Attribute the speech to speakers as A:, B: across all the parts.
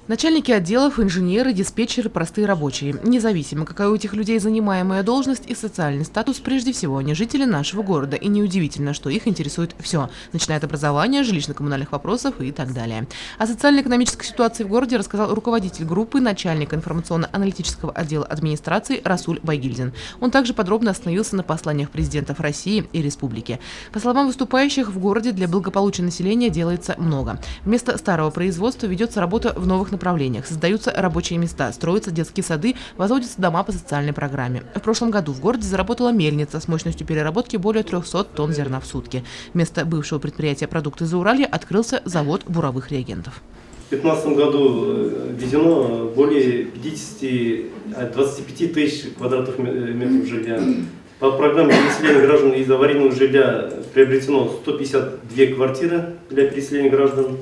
A: Начальники отделов, инженеры, диспетчеры, простые рабочие. Независимо, какая у этих людей занимаемая должность и социальный статус, прежде всего, они жители нашего города. И неудивительно, что их интересует все, начиная от образования, жилищно-коммунальных вопросов и так далее. О социально-экономической ситуации в городе рассказал руководитель группы, начальник информационно-аналитического отдела администрации Расуль Байгильдин. Он также подробно остановился на посланиях президентов России и республики. По словам выступающих, в городе для благополучия населения делается много. Вместо старого производства ведется работа в новых направлениях. Создаются рабочие места, строятся детские сады, возводятся дома по социальной программе. В прошлом году в городе заработала мельница с мощностью переработки более 300 тонн зерна в сутки. Вместо бывшего предприятия «Продукты Зауралья» открылся завод буровых реагентов.
B: В 2015 году введено более 25 тысяч квадратных метров жилья. По программе переселения граждан из аварийного жилья приобретено 152 квартиры для переселения граждан.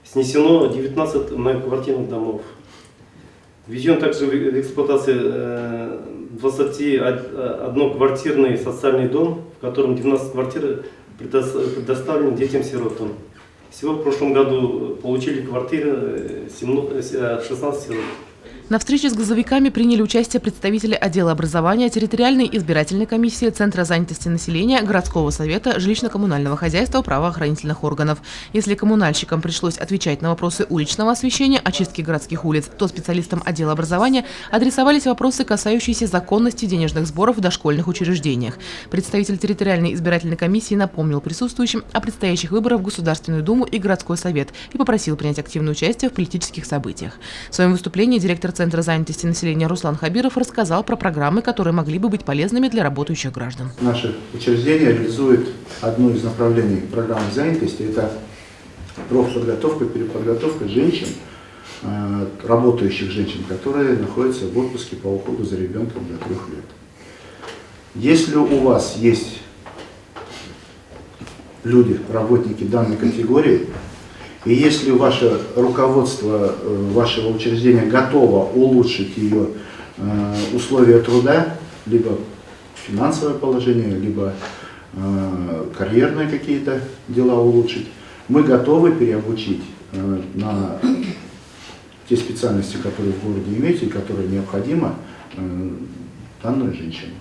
B: Снесено 19 многоквартирных домов. Введен также в эксплуатацию 21-квартирный социальный дом, в котором 12 квартир предоставлены детям-сиротам. Всего в прошлом году получили квартиры 16 сирот.
A: На встрече с газовиками приняли участие представители отдела образования, территориальной избирательной комиссии, Центра занятости населения, городского совета, жилищно-коммунального хозяйства, правоохранительных органов. Если коммунальщикам пришлось отвечать на вопросы уличного освещения, очистки городских улиц, то специалистам отдела образования адресовались вопросы, касающиеся законности денежных сборов в дошкольных учреждениях. Представитель территориальной избирательной комиссии напомнил присутствующим о предстоящих выборах в Государственную Думу и городской совет и попросил принять активное участие в политических событиях. В своем выступлении директор Центра занятости населения Руслан Хабиров рассказал про программы, которые могли бы быть полезными для работающих граждан.
C: Наше учреждение реализует одно из направлений программы занятости. Это профподготовка, переподготовка женщин, работающих женщин, которые находятся в отпуске по уходу за ребенком до 3 лет. Если у вас есть люди, работники данной категории, и если ваше руководство вашего учреждения готово улучшить ее условия труда, либо финансовое положение, либо карьерные какие-то дела улучшить, мы готовы переобучить на те специальности, которые в городе имеются и которые необходимы данную женщину.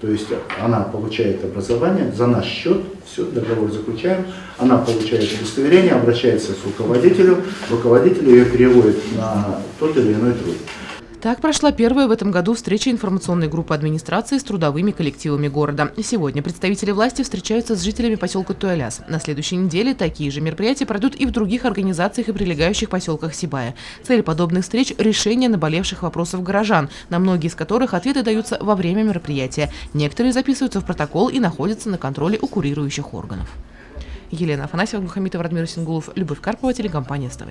C: То есть она получает образование за наш счет, все, договор заключаем, она получает удостоверение, обращается к руководителю, руководитель ее переводит на тот или иной труд.
A: Так прошла первая в этом году встреча информационной группы администрации с трудовыми коллективами города. Сегодня представители власти встречаются с жителями поселка Туаляс. На следующей неделе такие же мероприятия пройдут и в других организациях и прилегающих поселках Сибая. Цель подобных встреч – решение наболевших вопросов горожан, на многие из которых ответы даются во время мероприятия. Некоторые записываются в протокол и находятся на контроле у курирующих органов. Елена Афанасьева, Мухаммитов, Радмир Сингулов, Любовь Карпова, телекомпания СТВ.